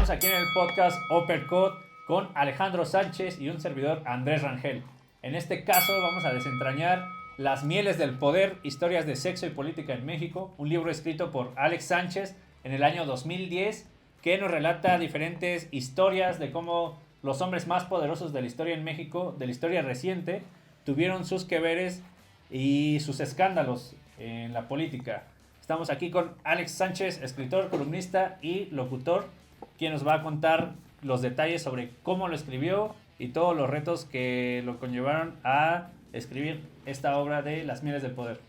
Estamos aquí en el podcast Uppercut con Alejandro Sánchez y un servidor Andrés Rangel. En este caso vamos a desentrañar Las mieles del poder, historias de sexo y política en México, un libro escrito por Alex Sánchez en el año 2010 que nos relata diferentes historias de cómo los hombres más poderosos de la historia en México, de la historia reciente, tuvieron sus que veres y sus escándalos en la política. Estamos aquí con Alex Sánchez, escritor, columnista y locutor, quien nos va a contar los detalles sobre cómo lo escribió y todos los retos que lo conllevaron a escribir esta obra de Las mieles del poder.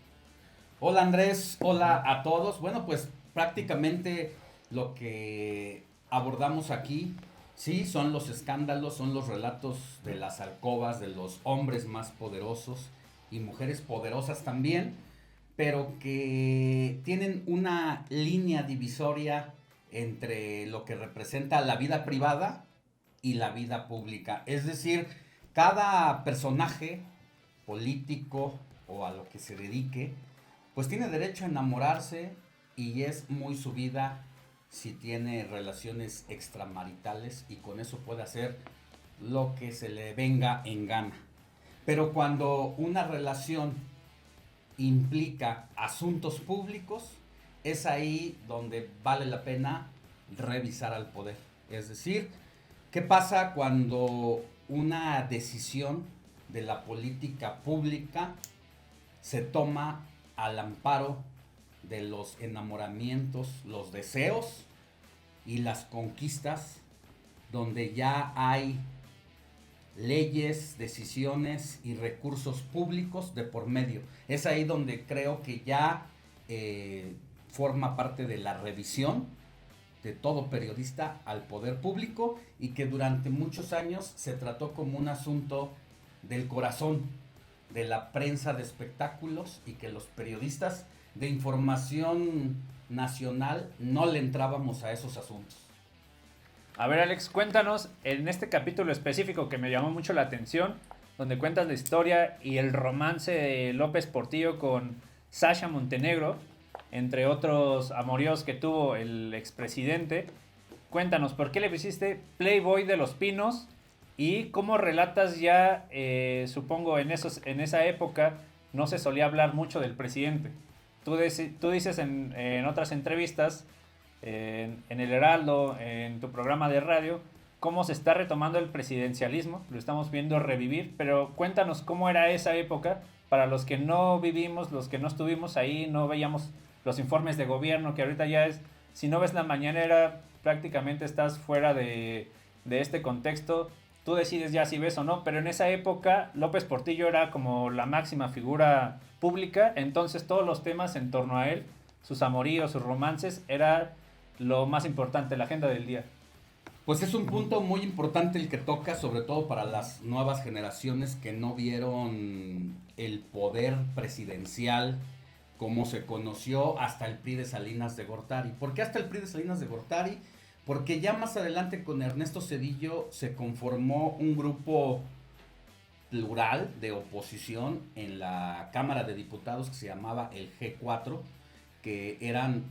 Hola Andrés, hola a todos. Bueno, pues prácticamente lo que abordamos aquí, sí, son los escándalos, son los relatos de las alcobas, de los hombres más poderosos y mujeres poderosas también, pero que tienen una línea divisoria entre lo que representa la vida privada y la vida pública. Es decir, cada personaje político o a lo que se dedique, pues tiene derecho a enamorarse y es muy su vida si tiene relaciones extramaritales y con eso puede hacer lo que se le venga en gana. Pero cuando una relación implica asuntos públicos, es ahí donde vale la pena revisar al poder. Es decir, ¿qué pasa cuando una decisión de la política pública se toma al amparo de los enamoramientos, los deseos y las conquistas, donde ya hay leyes, decisiones y recursos públicos de por medio? Es ahí donde creo que ya forma parte de la revisión de todo periodista al poder público, y que durante muchos años se trató como un asunto del corazón de la prensa de espectáculos, y que los periodistas de información nacional no le entrábamos a esos asuntos. A ver, Alex, cuéntanos en este capítulo específico que me llamó mucho la atención, donde cuentas la historia y el romance de López Portillo con Sasha Montenegro, entre otros amoríos que tuvo el expresidente. Cuéntanos, ¿por qué le pusiste Playboy de los Pinos? Y cómo relatas ya, supongo, en esa época no se solía hablar mucho del presidente. Tú dices en otras entrevistas, en El Heraldo, en tu programa de radio, cómo se está retomando el presidencialismo, lo estamos viendo revivir, pero cuéntanos cómo era esa época para los que no vivimos, los que no estuvimos ahí, no veíamos los informes de gobierno, que ahorita ya es, si no ves la mañanera, prácticamente estás fuera de este contexto, tú decides ya si ves o no, pero en esa época López Portillo era como la máxima figura pública, entonces todos los temas en torno a él, sus amoríos, sus romances, era lo más importante, la agenda del día. Pues es un punto muy importante el que toca, sobre todo para las nuevas generaciones que no vieron el poder presidencial como se conoció hasta el PRI de Salinas de Gortari. ¿Por qué hasta el PRI de Salinas de Gortari? Porque ya más adelante con Ernesto Zedillo se conformó un grupo plural de oposición en la Cámara de Diputados que se llamaba el G4, que eran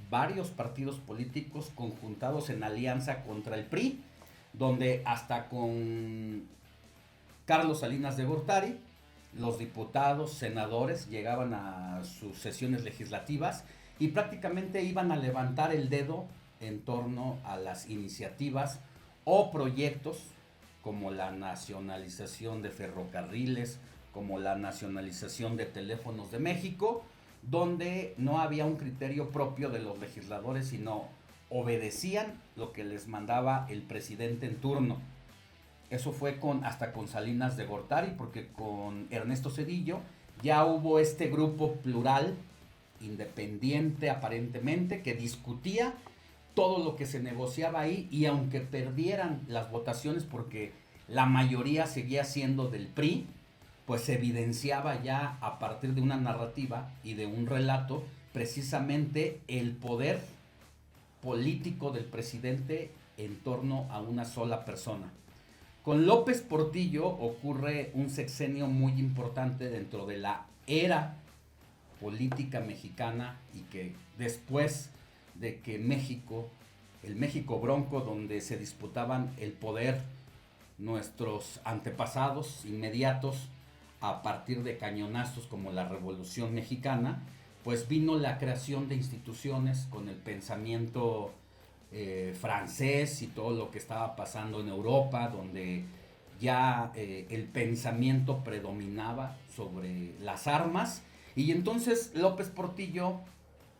varios partidos políticos conjuntados en alianza contra el PRI, donde hasta con Carlos Salinas de Gortari los diputados, senadores llegaban a sus sesiones legislativas y prácticamente iban a levantar el dedo en torno a las iniciativas o proyectos como la nacionalización de ferrocarriles, como la nacionalización de teléfonos de México, donde no había un criterio propio de los legisladores, sino obedecían lo que les mandaba el presidente en turno. Eso fue hasta con Salinas de Gortari, porque con Ernesto Zedillo ya hubo este grupo plural, independiente aparentemente, que discutía todo lo que se negociaba ahí, y aunque perdieran las votaciones porque la mayoría seguía siendo del PRI, pues se evidenciaba ya a partir de una narrativa y de un relato precisamente el poder político del presidente en torno a una sola persona. Con López Portillo ocurre un sexenio muy importante dentro de la era política mexicana, y que después de que México el México Bronco, donde se disputaban el poder nuestros antepasados inmediatos a partir de cañonazos como la Revolución Mexicana, pues vino la creación de instituciones con el pensamiento francés y todo lo que estaba pasando en Europa, donde ya el pensamiento predominaba sobre las armas, y entonces López Portillo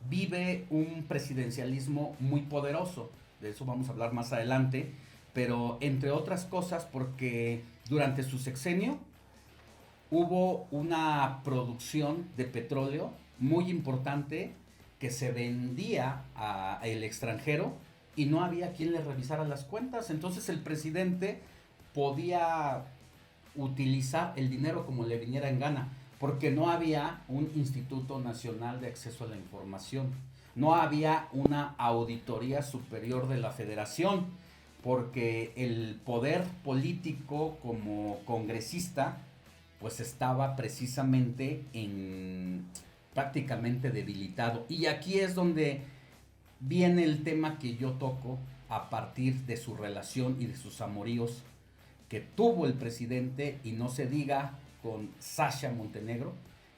vive un presidencialismo muy poderoso. De eso vamos a hablar más adelante, pero entre otras cosas porque durante su sexenio hubo una producción de petróleo muy importante que se vendía al extranjero y no había quien le revisara las cuentas. Entonces el presidente podía utilizar el dinero como le viniera en gana, porque no había un Instituto Nacional de Acceso a la Información, no había una auditoría superior de la Federación, porque el poder político como congresista pues estaba precisamente prácticamente debilitado. Y aquí es donde viene el tema que yo toco a partir de su relación y de sus amoríos que tuvo el presidente, y no se diga con Sasha Montenegro,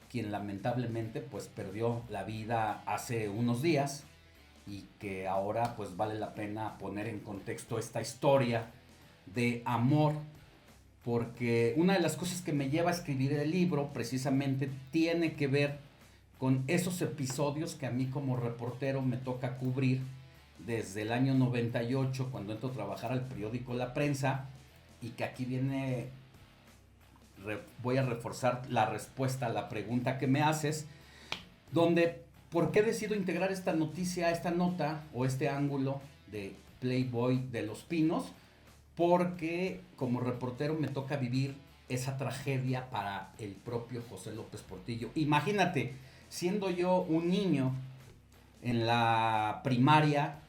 quien lamentablemente pues perdió la vida hace unos días, y que ahora pues vale la pena poner en contexto esta historia de amor, porque una de las cosas que me lleva a escribir el libro precisamente tiene que ver con esos episodios que a mí como reportero me toca cubrir desde el año 98, cuando entro a trabajar al periódico La Prensa, y que aquí viene, voy a reforzar la respuesta a la pregunta que me haces, donde ¿por qué decido integrar esta noticia, esta nota o este ángulo de Playboy de Los Pinos? Porque como reportero me toca vivir esa tragedia para el propio José López Portillo. Imagínate, siendo yo un niño en la primaria,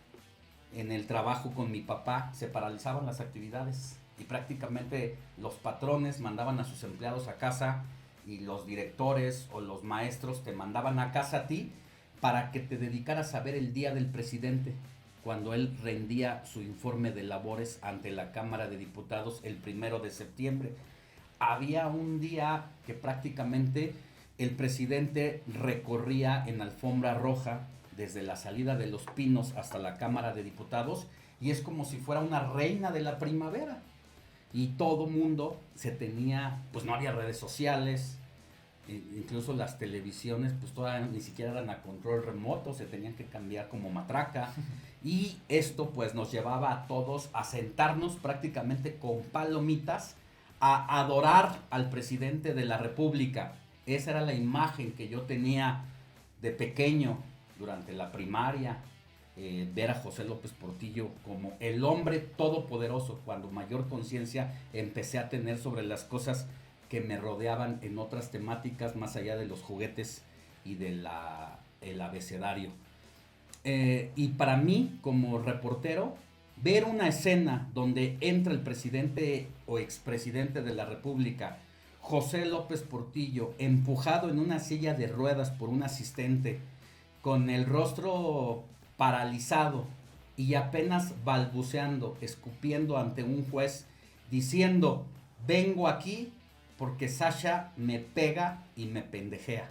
en el trabajo con mi papá, se paralizaban las actividades y prácticamente los patrones mandaban a sus empleados a casa, y los directores o los maestros te mandaban a casa a ti para que te dedicaras a ver el día del presidente, cuando él rendía su informe de labores ante la Cámara de Diputados el 1 de septiembre. Había un día que prácticamente el presidente recorría en alfombra roja desde la salida de Los Pinos hasta la Cámara de Diputados, y es como si fuera una reina de la primavera. Y todo mundo se tenía, pues no había redes sociales, incluso las televisiones pues todavía ni siquiera eran a control remoto, se tenían que cambiar como matraca, y esto pues nos llevaba a todos a sentarnos prácticamente con palomitas a adorar al presidente de la República. Esa era la imagen que yo tenía de pequeño durante la primaria, ver a José López Portillo como el hombre todopoderoso, cuando mayor conciencia empecé a tener sobre las cosas que me rodeaban en otras temáticas más allá de los juguetes y del abecedario. Y para mí, como reportero, ver una escena donde entra el presidente o expresidente de la República, José López Portillo, empujado en una silla de ruedas por un asistente, con el rostro paralizado y apenas balbuceando, escupiendo ante un juez, diciendo: vengo aquí porque Sasha me pega y me pendejea.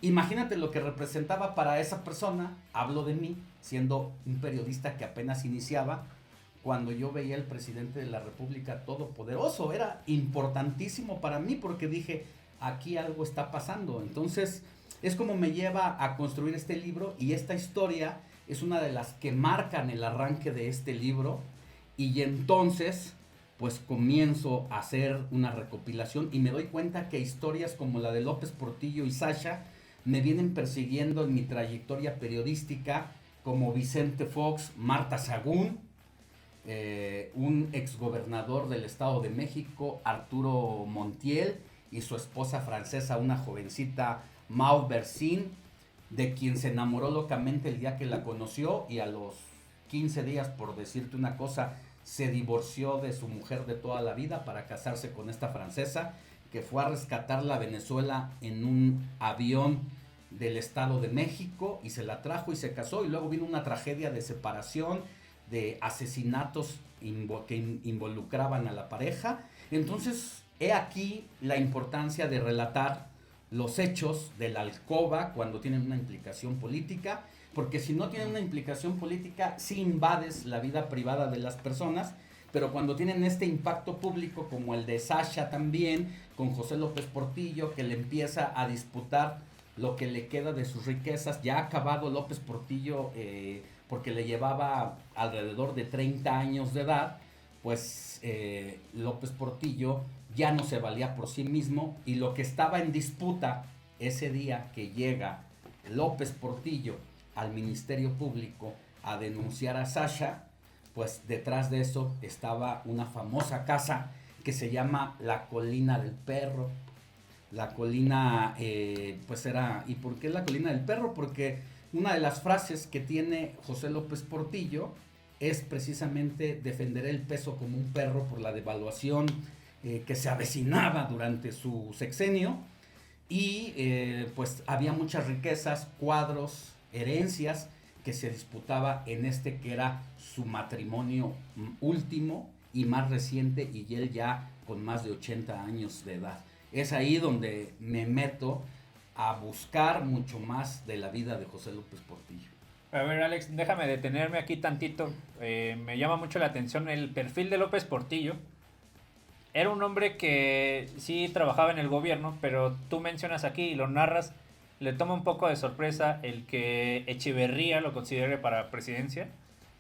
Imagínate lo que representaba para esa persona. Hablo de mí, siendo un periodista que apenas iniciaba, cuando yo veía al presidente de la República todopoderoso. Era importantísimo para mí porque dije, aquí algo está pasando. Entonces, es como me lleva a construir este libro, y esta historia es una de las que marcan el arranque de este libro, y entonces pues comienzo a hacer una recopilación y me doy cuenta que historias como la de López Portillo y Sasha me vienen persiguiendo en mi trayectoria periodística, como Vicente Fox, Marta Sagún, un exgobernador del Estado de México, Arturo Montiel, y su esposa francesa, una jovencita, Mau Bersin, de quien se enamoró locamente el día que la conoció, y a los 15 días, por decirte una cosa, se divorció de su mujer de toda la vida para casarse con esta francesa, que fue a rescatarla a Venezuela en un avión del Estado de México, y se la trajo y se casó, y luego vino una tragedia de separación, de asesinatos que involucraban a la pareja. Entonces, he aquí la importancia de relatar los hechos de la alcoba cuando tienen una implicación política, porque si no tienen una implicación política, sí invades la vida privada de las personas, pero cuando tienen este impacto público, como el de Sasha también, con José López Portillo, que le empieza a disputar lo que le queda de sus riquezas, ya ha acabado López Portillo, porque le llevaba alrededor de 30 años de edad, pues López Portillo ya no se valía por sí mismo, y lo que estaba en disputa ese día que llega López Portillo al Ministerio Público a denunciar a Sasha, pues detrás de eso estaba una famosa casa que se llama La Colina del Perro. La colina, pues era... ¿Y por qué la Colina del Perro? Porque una de las frases que tiene José López Portillo es precisamente: defenderé el peso como un perro por la devaluación que se avecinaba durante su sexenio. Y pues había muchas riquezas, cuadros, herencias que se disputaba en este que era su matrimonio último y más reciente, y él ya con más de 80 años de edad. Es ahí donde me meto a buscar mucho más de la vida de José López Portillo. A ver, Alex, déjame detenerme aquí tantito. Me llama mucho la atención el perfil de López Portillo. Era un hombre que sí trabajaba en el gobierno, pero tú mencionas aquí y lo narras, le toma un poco de sorpresa el que Echeverría lo considere para presidencia,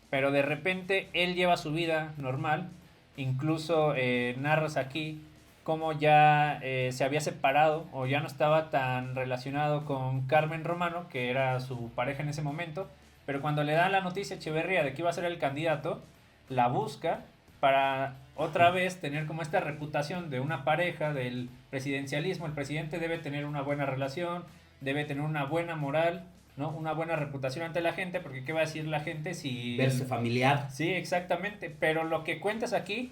pero de repente él lleva su vida normal. Incluso narras aquí cómo ya se había separado o ya no estaba tan relacionado con Carmen Romano, que era su pareja en ese momento, pero cuando le dan la noticia a Echeverría de que iba a ser el candidato, la busca para otra vez tener como esta reputación de una pareja del presidencialismo. El presidente debe tener una buena relación, debe tener una buena moral, ¿no? Una buena reputación ante la gente, porque ¿qué va a decir la gente si... Verse familiar. Sí, exactamente, pero lo que cuentas aquí,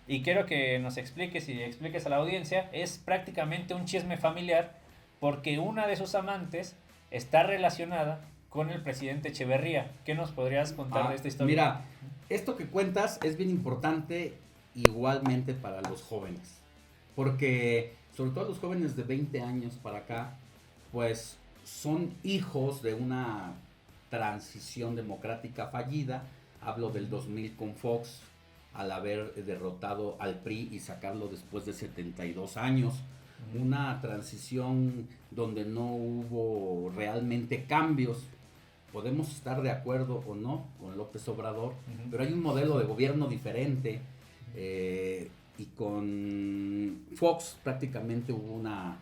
y quiero que nos expliques y expliques a la audiencia, es prácticamente un chisme familiar, porque una de sus amantes está relacionada con el presidente Echeverría. ¿Qué nos podrías contar de esta historia? Mira, esto que cuentas es bien importante igualmente para los jóvenes, porque sobre todo los jóvenes de 20 años para acá, pues son hijos de una transición democrática fallida. Hablo del 2000 con Fox, al haber derrotado al PRI y sacarlo después de 72 años. Una transición donde no hubo realmente cambios. Podemos estar de acuerdo o no con López Obrador, pero hay un modelo de gobierno diferente, y con Fox prácticamente hubo una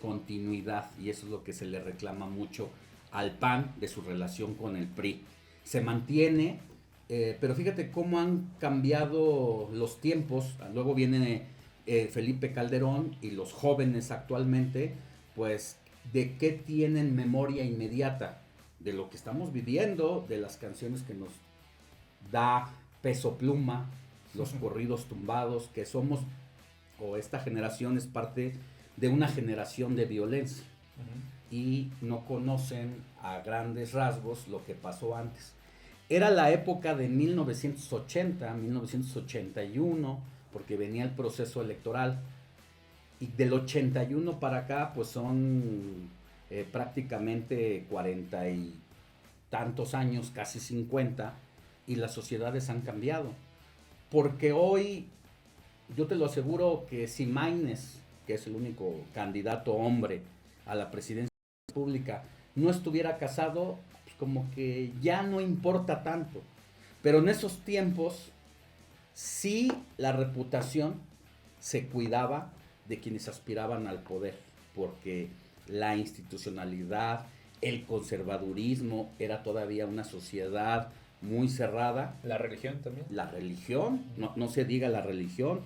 continuidad, y eso es lo que se le reclama mucho al PAN de su relación con el PRI. Se mantiene, pero fíjate cómo han cambiado los tiempos. Luego viene Felipe Calderón, y los jóvenes actualmente, pues, ¿de qué tienen memoria inmediata? De lo que estamos viviendo, de las canciones que nos da Peso Pluma, los corridos tumbados, que somos, o esta generación es parte de una generación de violencia, y no conocen a grandes rasgos lo que pasó antes. Era la época de 1980, 1981, porque venía el proceso electoral, y del 81 para acá, pues son prácticamente 40 y tantos años, casi 50, y las sociedades han cambiado. Porque hoy, yo te lo aseguro, que si Maínez, que es el único candidato hombre a la presidencia de la República, no estuviera casado, pues como que ya no importa tanto. Pero en esos tiempos, sí, la reputación se cuidaba de quienes aspiraban al poder, porque la institucionalidad, el conservadurismo, era todavía una sociedad muy cerrada. La religión también. La religión, no se diga la religión.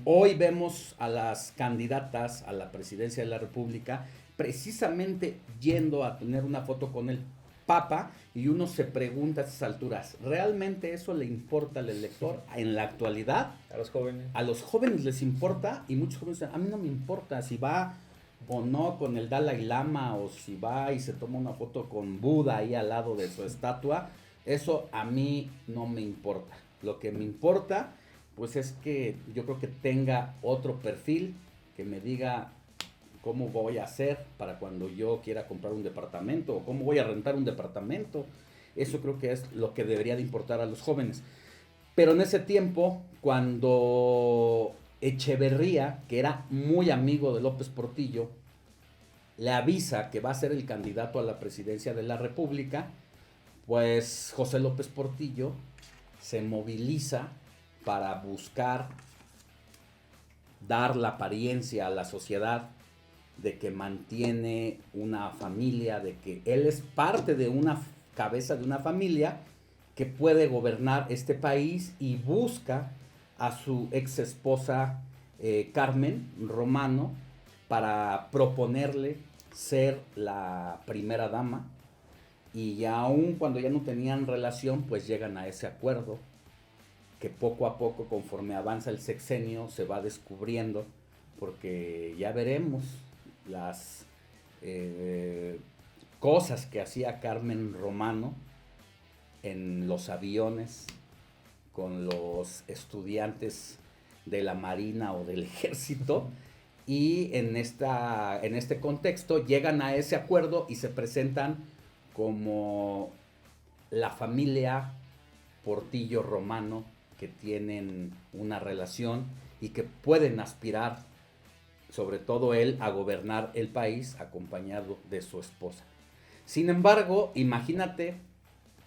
Hoy vemos a las candidatas a la presidencia de la República precisamente yendo a tener una foto con el Papa, y uno se pregunta a esas alturas, ¿realmente eso le importa al elector en la actualidad? A los jóvenes. A los jóvenes les importa, y muchos jóvenes dicen, a mí no me importa si va o no con el Dalai Lama, o si va y se toma una foto con Buda ahí al lado de su estatua. Eso a mí no me importa. Lo que me importa, pues es que yo creo que tenga otro perfil, que me diga cómo voy a hacer para cuando yo quiera comprar un departamento o cómo voy a rentar un departamento. Eso creo que es lo que debería de importar a los jóvenes. Pero en ese tiempo, cuando Echeverría, que era muy amigo de López Portillo, le avisa que va a ser el candidato a la presidencia de la República, pues José López Portillo se moviliza para buscar dar la apariencia a la sociedad de que mantiene una familia, de que él es parte de una cabeza de una familia que puede gobernar este país, y busca a su ex esposa Carmen Romano para proponerle ser la primera dama, y aún cuando ya no tenían relación, pues llegan a ese acuerdo que poco a poco, conforme avanza el sexenio, se va descubriendo, porque ya veremos las cosas que hacía Carmen Romano en los aviones con los estudiantes de la Marina o del Ejército, y en este contexto llegan a ese acuerdo y se presentan como la familia Portillo Romano, que tienen una relación y que pueden aspirar, sobre todo él, a gobernar el país acompañado de su esposa. Sin embargo, imagínate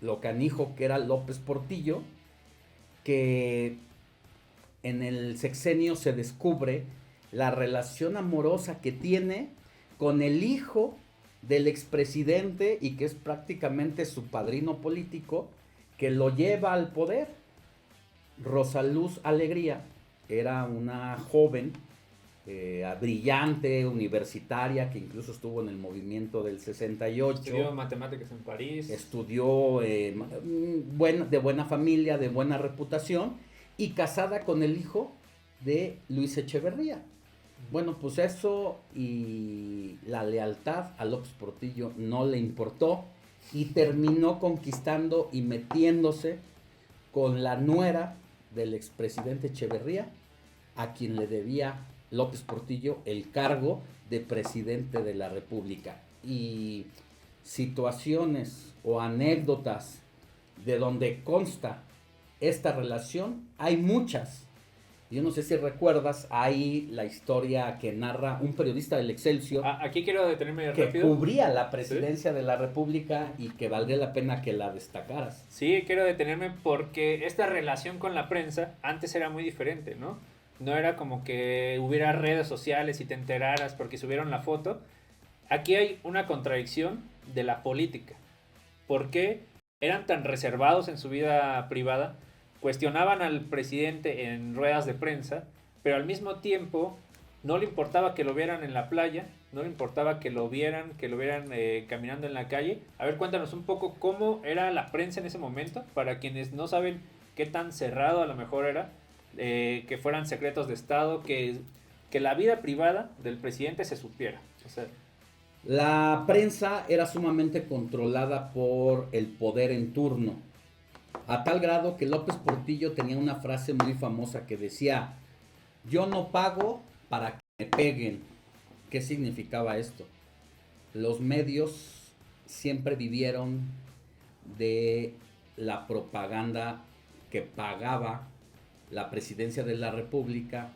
lo canijo que era López Portillo, que en el sexenio se descubre la relación amorosa que tiene con el hijo del expresidente, y que es prácticamente su padrino político, que lo lleva al poder. Rosaluz Alegría era una joven brillante, universitaria, que incluso estuvo en el movimiento del 68. Estudió matemáticas en París. Estudió de buena familia, de buena reputación, y casada con el hijo de Luis Echeverría. Bueno, pues eso y la lealtad a López Portillo no le importó, y terminó conquistando y metiéndose con la nuera del expresidente Echeverría, a quien le debía López Portillo el cargo de presidente de la República. Y situaciones o anécdotas de donde consta esta relación hay muchas. Yo no sé si recuerdas, hay la historia que narra un periodista del Excelsior. Aquí quiero detenerme que rápido. Cubría la presidencia de la República, y que valdría la pena que la destacaras. Sí, quiero detenerme porque esta relación con la prensa antes era muy diferente, ¿no? No era como que hubiera redes sociales y te enteraras porque subieron la foto. Aquí hay una contradicción de la política. ¿Por qué eran tan reservados en su vida privada? Cuestionaban al presidente en ruedas de prensa, pero al mismo tiempo no le importaba que lo vieran en la playa, no le importaba que lo vieran caminando en la calle. A ver, cuéntanos un poco cómo era la prensa en ese momento, para quienes no saben qué tan cerrado a lo mejor era, que fueran secretos de Estado, que la vida privada del presidente se supiera. O sea, la prensa era sumamente controlada por el poder en turno, a tal grado que López Portillo tenía una frase muy famosa que decía: yo no pago para que me peguen. ¿Qué significaba esto? Los medios siempre vivieron de la propaganda que pagaba la presidencia de la República,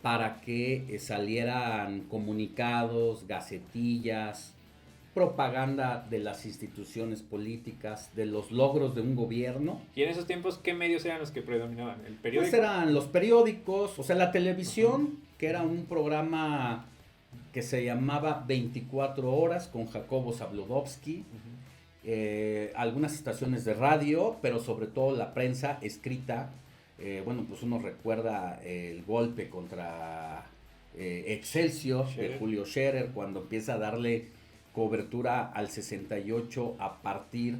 para que salieran comunicados, gacetillas, propaganda de las instituciones políticas, de los logros de un gobierno. ¿Y en esos tiempos qué medios eran los que predominaban? ¿El periódico? Pues eran los periódicos, o sea, la televisión, que era un programa que se llamaba 24 horas con Jacobo Zabludovsky, algunas estaciones de radio, pero sobre todo la prensa escrita. Bueno, pues uno recuerda el golpe contra Excelsior de Julio Scherer, cuando empieza a darle cobertura al 68 a partir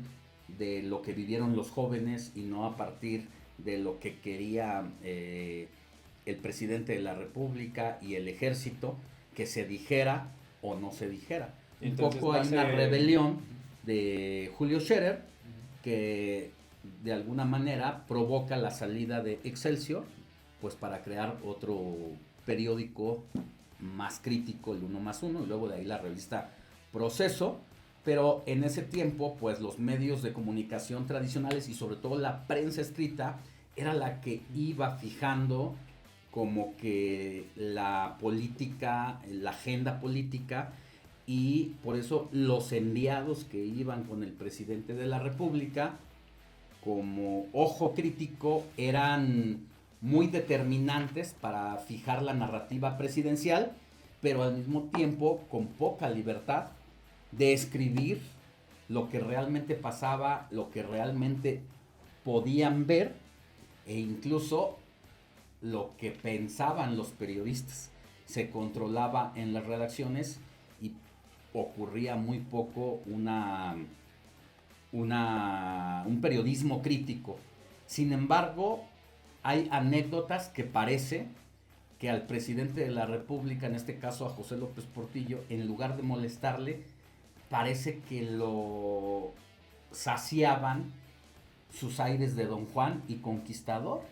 de lo que vivieron los jóvenes, y no a partir de lo que quería el presidente de la República y el ejército, que se dijera o no se dijera. Entonces, un poco hay una rebelión de Julio Scherer, que de alguna manera provoca la salida de Excelsior, pues para crear otro periódico más crítico, el Uno más Uno, y luego de ahí la revista Proceso. Pero en ese tiempo, pues los medios de comunicación tradicionales y sobre todo la prensa escrita era la que iba fijando como que la política, la agenda política, y por eso los enviados que iban con el presidente de la República como ojo crítico eran muy determinantes para fijar la narrativa presidencial, pero al mismo tiempo con poca libertad de escribir lo que realmente pasaba, lo que realmente podían ver e incluso lo que pensaban los periodistas. Se controlaba en las redacciones y ocurría muy poco un periodismo crítico. Sin embargo, hay anécdotas que parece que al presidente de la República, en este caso a José López Portillo, en lugar de molestarle, parece que lo saciaban sus aires de Don Juan y conquistador,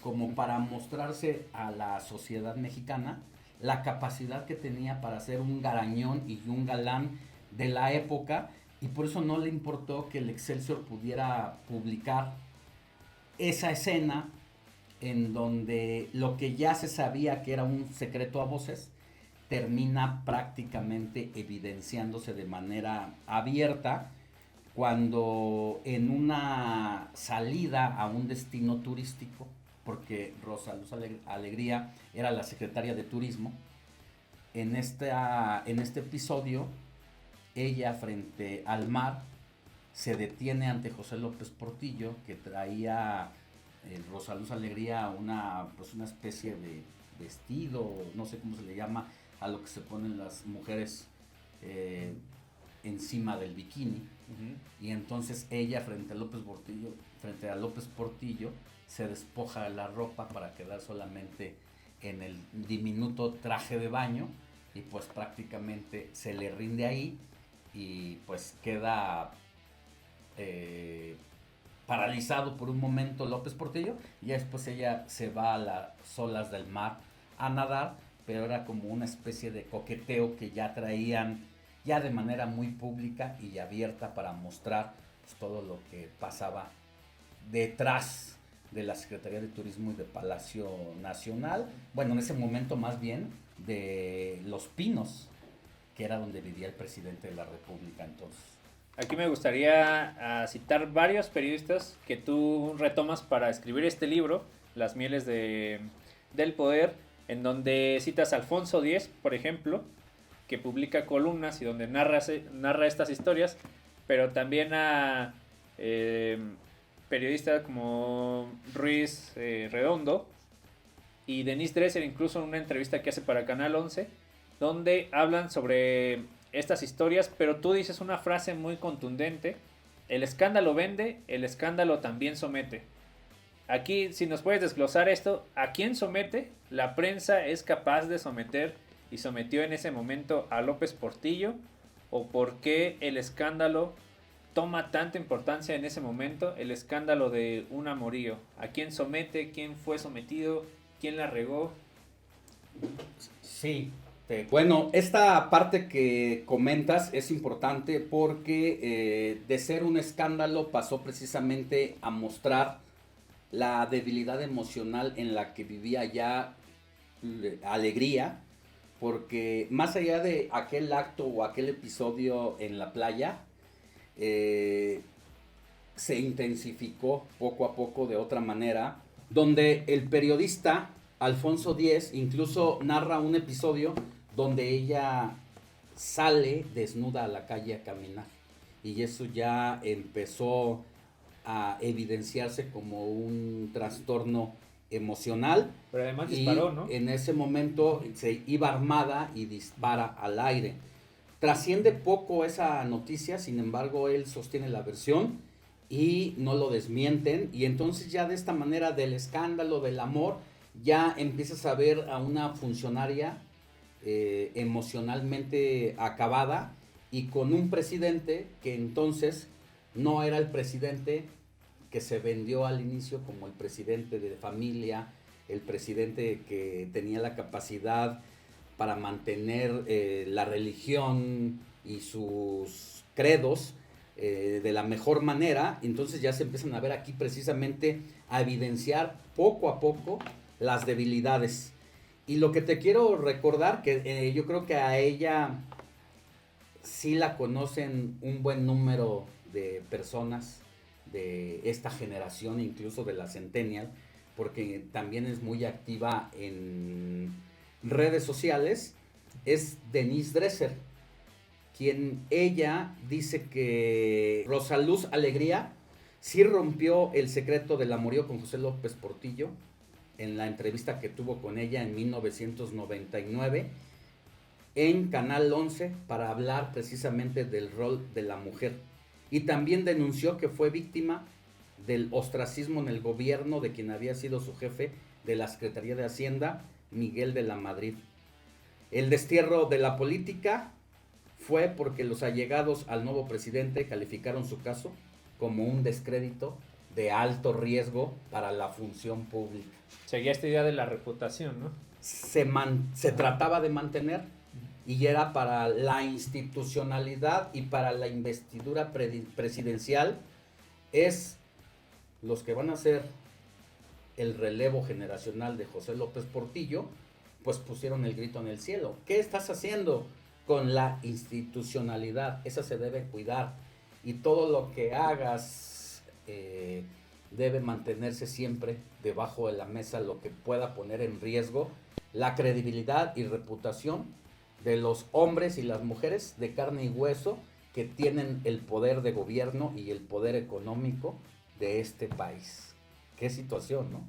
como para mostrarse a la sociedad mexicana la capacidad que tenía para ser un garañón y un galán de la época, y por eso no le importó que el Excelsior pudiera publicar esa escena en donde lo que ya se sabía que era un secreto a voces termina prácticamente evidenciándose de manera abierta cuando en una salida a un destino turístico, porque Rosa Luz Alegría era la secretaria de turismo, en este episodio ella frente al mar se detiene ante José López Portillo, que traía Rosa Luz Alegría pues una especie de vestido, no sé cómo se le llama a lo que se ponen las mujeres encima del bikini. Y entonces ella frente a López Portillo se despoja de la ropa para quedar solamente en el diminuto traje de baño, y pues prácticamente se le rinde ahí y pues queda paralizado por un momento López Portillo, y después ella se va a las olas del mar a nadar, pero era como una especie de coqueteo que ya traían ya de manera muy pública y abierta para mostrar pues, todo lo que pasaba detrás de la Secretaría de Turismo y de Palacio Nacional, bueno, en ese momento más bien de Los Pinos, que era donde vivía el presidente de la República entonces. Aquí me gustaría citar varios periodistas que tú retomas para escribir este libro, Las Mieles del Poder, en donde citas a Alfonso X, por ejemplo, que publica columnas y donde narra estas historias, pero también a periodistas como Ruiz Redondo y Denise Dresser, incluso en una entrevista que hace para Canal 11, donde hablan sobre estas historias, pero tú dices una frase muy contundente: el escándalo vende, el escándalo también somete. Aquí, si nos puedes desglosar esto, ¿a quién somete? La prensa es capaz de someter y sometió en ese momento a López Portillo, o por qué el escándalo toma tanta importancia en ese momento, el escándalo de un amorío. ¿A quién somete? ¿Quién fue sometido? ¿Quién la regó? Sí, bueno, esta parte que comentas es importante porque de ser un escándalo pasó precisamente a mostrar la debilidad emocional en la que vivía ya Alegría, porque más allá de aquel acto o aquel episodio en la playa, se intensificó poco a poco de otra manera, donde el periodista Alfonso Díez incluso narra un episodio donde ella sale desnuda a la calle a caminar, y eso ya empezó a evidenciarse como un trastorno emocional. Pero además disparó, ¿no? En ese momento se iba armada y dispara al aire. Trasciende poco esa noticia, sin embargo él sostiene la versión y no lo desmienten, y entonces ya de esta manera del escándalo, del amor, ya empiezas a ver a una funcionaria emocionalmente acabada y con un presidente que entonces no era el presidente que se vendió al inicio como el presidente de familia, el presidente que tenía la capacidad para mantener la religión y sus credos de la mejor manera. Entonces ya se empiezan a ver aquí precisamente a evidenciar poco a poco las debilidades. Y lo que te quiero recordar, que yo creo que a ella sí la conocen un buen número de personas de esta generación, incluso de la Centennial, porque también es muy activa en redes sociales, es Denise Dresser, quien ella dice que Rosaluz Alegría sí rompió el secreto del amorío con José López Portillo en la entrevista que tuvo con ella en 1999 en Canal 11 para hablar precisamente del rol de la mujer. Y también denunció que fue víctima del ostracismo en el gobierno de quien había sido su jefe de la Secretaría de Hacienda, Miguel de la Madrid. El destierro de la política fue porque los allegados al nuevo presidente calificaron su caso como un descrédito de alto riesgo para la función pública. Seguía esta idea de la reputación, ¿no? Se trataba de mantener, y era para la institucionalidad y para la investidura presidencial, es los que van a ser el relevo generacional de José López Portillo, pues pusieron el grito en el cielo. ¿Qué estás haciendo con la institucionalidad? Esa se debe cuidar, y todo lo que hagas debe mantenerse siempre debajo de la mesa, lo que pueda poner en riesgo la credibilidad y reputación de los hombres y las mujeres de carne y hueso que tienen el poder de gobierno y el poder económico de este país. Qué situación, ¿no?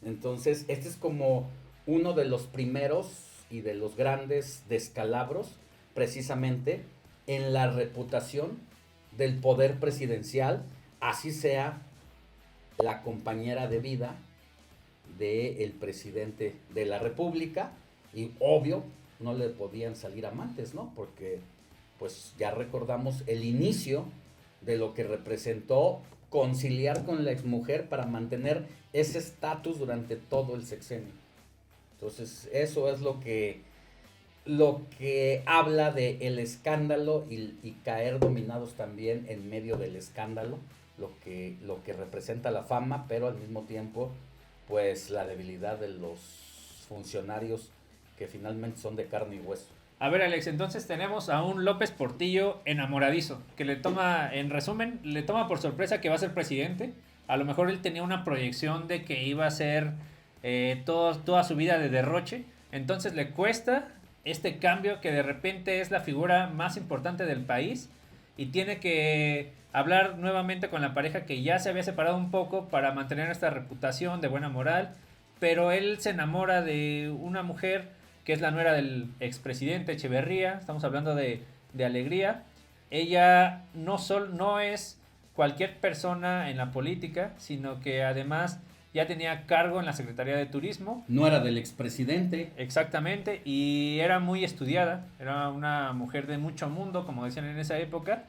Entonces, este es como uno de los primeros y de los grandes descalabros, precisamente en la reputación del poder presidencial, así sea la compañera de vida del presidente de la República, y obvio no le podían salir amantes, ¿no? Porque pues ya recordamos el inicio de lo que representó conciliar con la exmujer para mantener ese estatus durante todo el sexenio. Entonces eso es lo que habla de el escándalo y caer dominados también en medio del escándalo, lo que representa la fama, pero al mismo tiempo pues la debilidad de los funcionarios que finalmente son de carne y hueso. A ver, Alex, entonces tenemos a un López Portillo enamoradizo, que le toma, en resumen, le toma por sorpresa que va a ser presidente. A lo mejor él tenía una proyección de que iba a ser toda su vida de derroche. Entonces le cuesta este cambio, que de repente es la figura más importante del país y tiene que hablar nuevamente con la pareja que ya se había separado un poco para mantener esta reputación de buena moral. Pero él se enamora de una mujer que es la nuera del expresidente Echeverría. Estamos hablando de Alegría. Ella no es cualquier persona en la política, sino que además ya tenía cargo en la Secretaría de Turismo. No era del expresidente. Exactamente, y era muy estudiada, era una mujer de mucho mundo, como decían en esa época,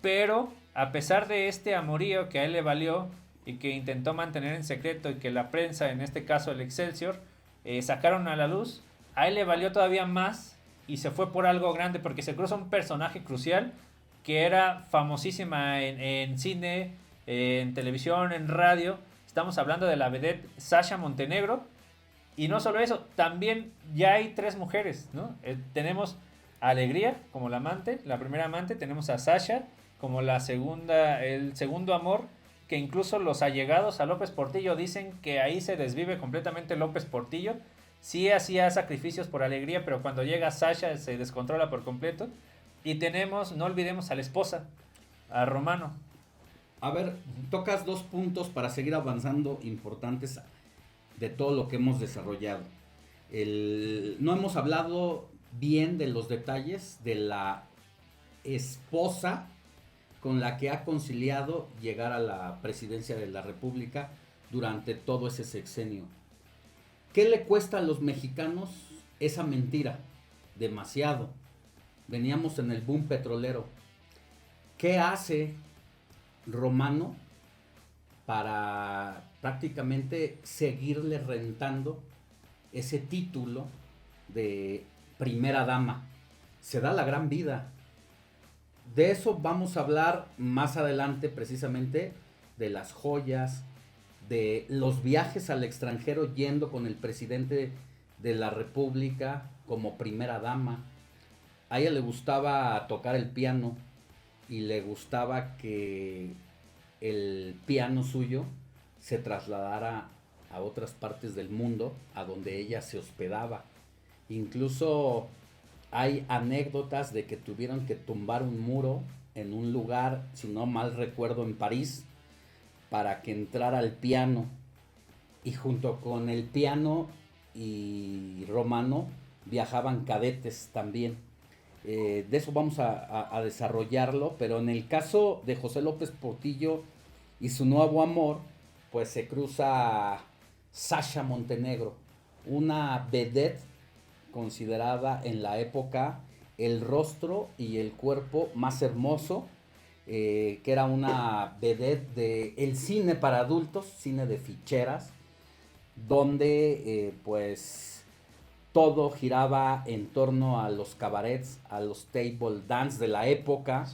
pero a pesar de este amorío que a él le valió y que intentó mantener en secreto, y que la prensa, en este caso el Excelsior, sacaron a la luz, a él le valió todavía más y se fue por algo grande, porque se cruza un personaje crucial que era famosísima en cine, en televisión, en radio. Estamos hablando de la vedette Sasha Montenegro. Y no solo eso, también ya hay 3 mujeres, ¿no? Tenemos a Alegría como la amante, la primera amante. Tenemos a Sasha como la segunda, el segundo amor, que incluso los allegados a López Portillo dicen que ahí se desvive completamente López Portillo. Sí hacía sacrificios por Alegría, pero cuando llega Sasha se descontrola por completo. Y tenemos, no olvidemos a la esposa, a Romano. A ver, tocas 2 puntos para seguir avanzando importantes de todo lo que hemos desarrollado. No hemos hablado bien de los detalles de la esposa con la que ha conciliado llegar a la presidencia de la República durante todo ese sexenio. ¿Qué le cuesta a los mexicanos esa mentira? Demasiado. Veníamos en el boom petrolero. ¿Qué hace Romano para prácticamente seguirle rentando ese título de primera dama. Se da la gran vida. De eso vamos a hablar más adelante, precisamente de las joyas, de los viajes al extranjero yendo con el presidente de la República como primera dama. A ella le gustaba tocar el piano y le gustaba que el piano suyo se trasladara a otras partes del mundo, a donde ella se hospedaba. Incluso hay anécdotas de que tuvieron que tumbar un muro en un lugar, si no mal recuerdo, en París, para que entrara el piano. Y junto con el piano y Romano viajaban cadetes también. De eso vamos a desarrollarlo, pero en el caso de José López Portillo y su nuevo amor, pues se cruza Sasha Montenegro, una vedette considerada en la época el rostro y el cuerpo más hermoso, que era una vedette del cine para adultos, cine de ficheras, donde pues todo giraba en torno a los cabarets, a los table dance de la época,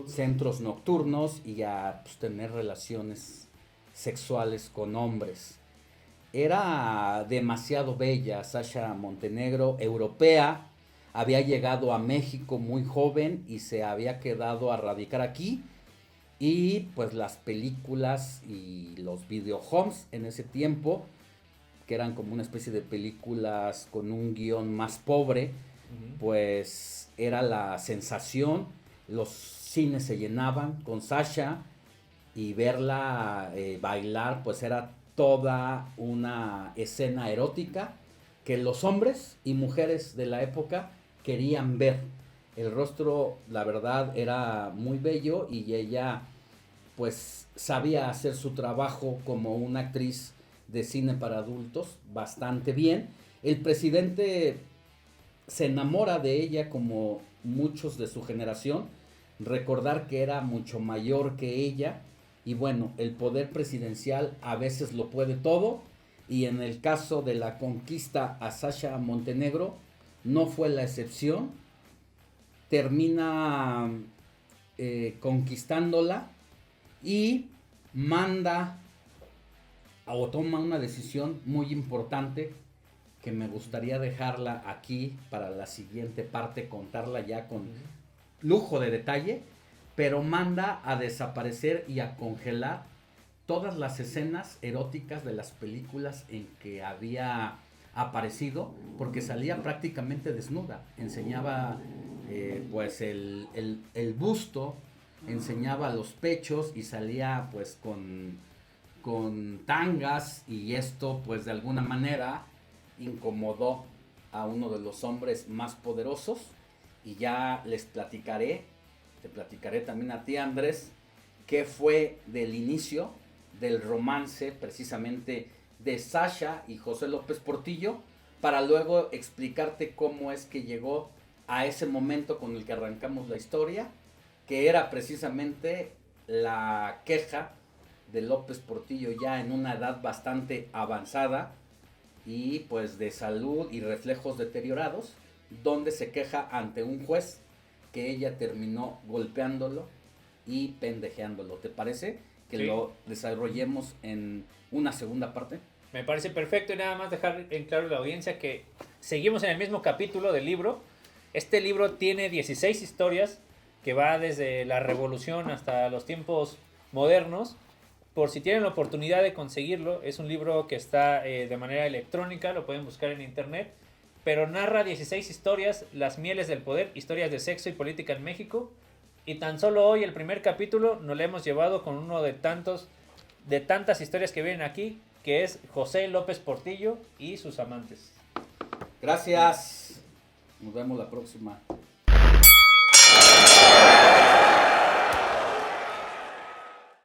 centros nocturnos y a pues, tener relaciones sexuales con hombres. Era demasiado bella Sasha Montenegro, europea, había llegado a México muy joven y se había quedado a radicar aquí. Y pues las películas y los videohomes en ese tiempo, que eran como una especie de películas con un guión más pobre, pues era la sensación. Los cines se llenaban con Sasha y verla bailar, pues era toda una escena erótica que los hombres y mujeres de la época querían ver. El rostro, la verdad, era muy bello y ella pues sabía hacer su trabajo como una actriz de cine para adultos bastante bien. El presidente se enamora de ella como muchos de su generación. Recordar que era mucho mayor que ella y bueno, el poder presidencial a veces lo puede todo y en el caso de la conquista a Sasha Montenegro no fue la excepción. Termina conquistándola y manda o toma una decisión muy importante que me gustaría dejarla aquí para la siguiente parte, contarla ya con lujo de detalle, pero manda a desaparecer y a congelar todas las escenas eróticas de las películas en que había aparecido, porque salía prácticamente desnuda, enseñaba pues el busto, enseñaba los pechos y salía pues con tangas y esto pues de alguna manera incomodó a uno de los hombres más poderosos y ya les platicaré, te platicaré también a ti Andrés, qué fue del inicio del romance precisamente de Sasha y José López Portillo para luego explicarte cómo es que llegó a ese momento con el que arrancamos la historia, que era precisamente la queja de López Portillo ya en una edad bastante avanzada y pues de salud y reflejos deteriorados, donde se queja ante un juez que ella terminó golpeándolo y pendejeándolo. ¿Te parece que sí lo desarrollemos en una segunda parte? Me parece perfecto y nada más dejar en claro a la audiencia que seguimos en el mismo capítulo del libro. Este libro tiene 16 historias que va desde la revolución hasta los tiempos modernos. Por si tienen la oportunidad de conseguirlo, es un libro que está de manera electrónica, lo pueden buscar en internet, pero narra 16 historias, las mieles del poder, historias de sexo y política en México, y tan solo hoy el primer capítulo nos lo hemos llevado con uno de tantas historias que vienen aquí, que es José López Portillo y sus amantes. Gracias, nos vemos la próxima.